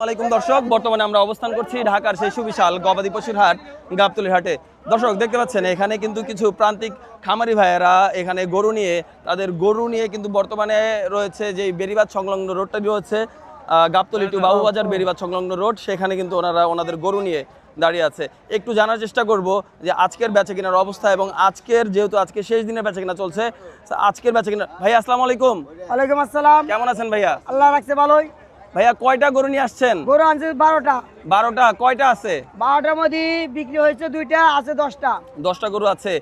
আসসালামাইকুম দর্শক, বর্তমানে আমরা অবস্থান করছি ঢাকার সেই সুবিশাল গবাদি পশুর হাট গাবতলীর হাটে। দর্শক দেখতে পাচ্ছেন এখানে কিন্তু কিছু প্রান্তিক খামারি ভাইয়েরা এখানে গরু নিয়ে তাদের গরু নিয়ে কিন্তু বর্তমানে রয়েছে যে বেরিবাদ সংলগ্ন রোডটা রয়েছে গাবতলী টু বাবুবাজার বেরিবাদ সংলগ্ন রোড, সেখানে কিন্তু ওনারা ওনাদের গরু নিয়ে দাঁড়িয়ে আছে। একটু জানার চেষ্টা করব যে আজকের বেচাকেনার অবস্থা এবং আজকের যেহেতু আজকে শেষ দিনের বেচাকেনা চলছে, আজকের বেচাকেনা। ভাইয়া আসসালামু আলাইকুম। ওয়ালাইকুম আসসালাম। কেমন আছেন ভাইয়া? আল্লাহ রাখছে ভালোই। ভাইয়া কয়টা গরু নিয়ে আসছেন? গরু আনছে 12টা। 12টা? কয়টা আছে? 12টার মধ্যে বিক্রি হয়েছে 2টা, আছে 10টা। 10টা গরু আছে।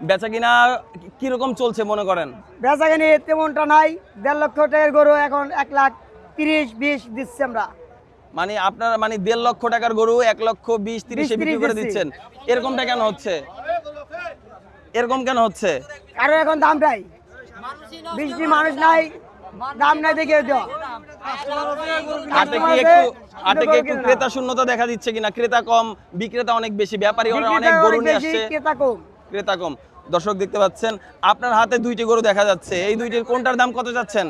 বেচা কিনা কিরকম চলছে মনে করেন? বেচা কিনি তেমনটা নাই। 1.5 লক্ষ টাকার গরু এখন 1,30,20 দিচ্ছি আমরা। মানে আপনারা মানে 1.5 লক্ষ টাকার গরু 1,20,30,000 বিক্রি করে দিচ্ছেন, এরকমটা কেন হচ্ছে? এরকম কেন হচ্ছে? কারণ এখন দাম নাই, বৃষ্টি মানুষ নাই, দাম নাই দেখে দেওয়া। হাটে কি একটু ক্রেতা শূন্যতা দেখা দিচ্ছে কিনা? ক্রেতা কম, বিক্রেতা অনেক বেশি, ব্যাপারী অনেক গরু নিয়ে আসছে, ক্রেতা কম। দর্শক দেখতে পাচ্ছেন আপনার হাতে 2টি গরু দেখা যাচ্ছে, এই 2টির কোনটার দাম কত যাচ্ছেন?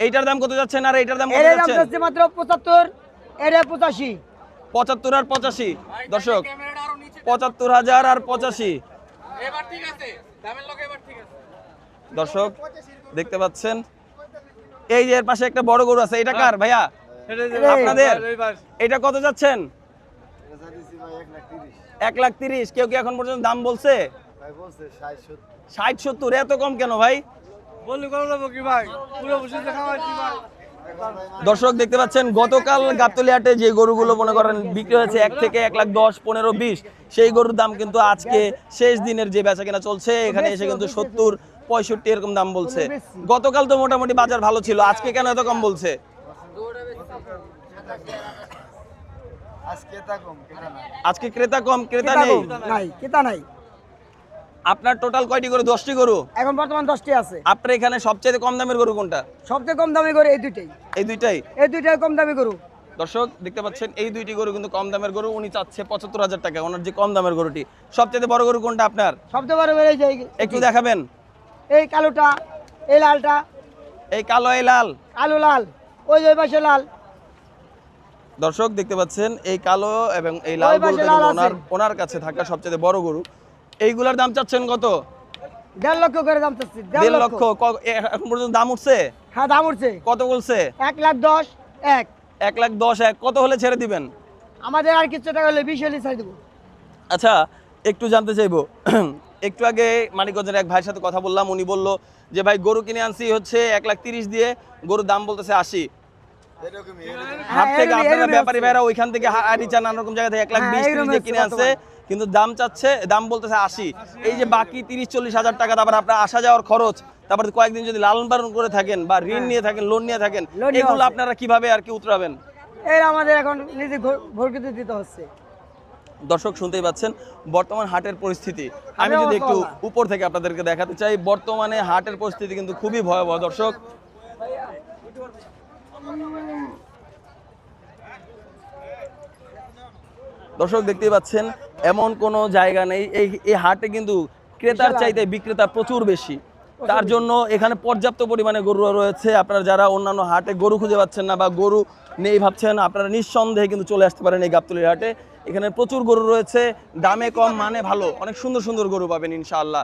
এইটার দাম কত যাচ্ছেন আর এইটার দাম কত যাচ্ছেন? মাত্র 75, এটা 85। 75 আর 85। দর্শক 75,000 আর 85। এবার ঠিক আছে, দামের লোক এবার ঠিক আছে। দর্শক দেখতে পাচ্ছেন এই যে এর পাশে একটা বড় গরু আছে, এটা কার ভাইয়া? আপনাদের? এটা কত যাচ্ছেন? 1,30,000। কেউ কি এখন পর্যন্ত দাম বলছে? 60-70। এত কম কেন ভাই? দর্শক দেখতে পাচ্ছেন গতকাল গাবতলী হাটে যে গরুগুলো মনে করেন বিক্রি হয়েছে 1 থেকে 1,10,000, 15, 20, সেই গরুর দাম কিন্তু আজকে শেষ দিনের যে বেচাকেনা চলছে এখানে এসে কিন্তু 70, 65 এরকম দাম বলছে। গতকাল তো মোটামুটি বাজার ভালো ছিল, আজকে কেন এত কম বলছে? আজকে ক্রেতা কম, ক্রেতা নেই। ক্রেতা নাই। আপনার টোটাল কয়টি গরু? 10টি গরু এখন বর্তমান 10টি আছে। আপনার এখানে সবচেয়ে কম দামের গরু কোনটা? সবচেয়ে কম দামি গরু এই দুইটাই। এই দুইটাই? এই দুইটাই কম দামি গরু। দর্শক দেখতে পাচ্ছেন এই 2টি গরু কিন্তু কম দামের গরু, উনি চাচ্ছে 75,000 টাকা ওনার যে কম দামের গরুটি। সবচেয়ে বড় গরু কোনটা আপনার? সবচেয়ে বড় গরু এই যে, একটু দেখাবেন। এই কালোটা, এই লালটা। এই কালো, এই লাল? কালো লাল, ওই যে পাশে লাল। দর্শক দেখতে পাচ্ছেন এই কালো এবং এই লাল গরুটা ওনার কাছে থাকা সবচেয়ে বড় গরু। এইগুলার দাম চাচ্ছেন কত? 1.5 লক্ষ করে দাম চাচ্ছি। 1.5 লক্ষ। এখন পর্যন্ত দাম উঠছে? হ্যাঁ দাম উঠছে। কত বলছে? 1,10,000। 1,10,000। কত হলে ছেড়ে দিবেন? আমাদের আর কিছু টাকা হলে 20 হলে ছেড়ে দেবো। আচ্ছা একটু জানতে চাইবো, একটু আগে মানিকগঞ্জের এক ভাইয়ের সাথে কথা বললাম, উনি বলল যে ভাই গরু কিনে আনছি হচ্ছে 1,30,000 দিয়ে, গরুর দাম বলতেছে 80। হাট থেকে আপনারা ব্যাপারী ভাইরা ওইখান থেকে আরিচা নানা রকম জায়গা থেকে 1,20,000 দিয়ে কিনে আনছে, কিন্তু দাম চাচ্ছে, দাম বলতেছে 80। এই যে বাকি 30-40 হাজার টাকা, তারপর আপনার আসা যাওয়ার খরচ, তারপর কয়েকদিন যদি লালন পালন করে থাকেন বা ঋণ নিয়ে থাকেন, লোন নিয়ে থাকেন, এগুলো আপনারা কিভাবে আর কি উতরাবেন? এর আমাদের এখন নিজে ভর্তি দিতে হচ্ছে। দর্শক শুনতেই পাচ্ছেন বর্তমান হাটের পরিস্থিতি। আমি যদি একটু উপর থেকে আপনাদেরকে দেখাতে চাই, বর্তমানে হাটের পরিস্থিতি কিন্তু খুবই ভয়াবহ। দর্শক দর্শক দেখতেই পাচ্ছেন এমন কোনো জায়গা নেই, এই হাটে কিন্তু ক্রেতার চাইতে বিক্রেতা প্রচুর বেশি। তার জন্য এখানে পর্যাপ্ত পরিমাণে গরু রয়েছে। আপনারা যারা অন্যান্য হাটে গরু খুঁজে পাচ্ছেন না বা গরু নেই ভাবছেন, আপনারা নিঃসন্দেহে কিন্তু চলে আসতে পারেন এই গাবতলীর হাটে। এখানে প্রচুর গরু রয়েছে, দামে কম, মানে ভালো, অনেক সুন্দর সুন্দর গরু পাবেন ইনশাআল্লাহ।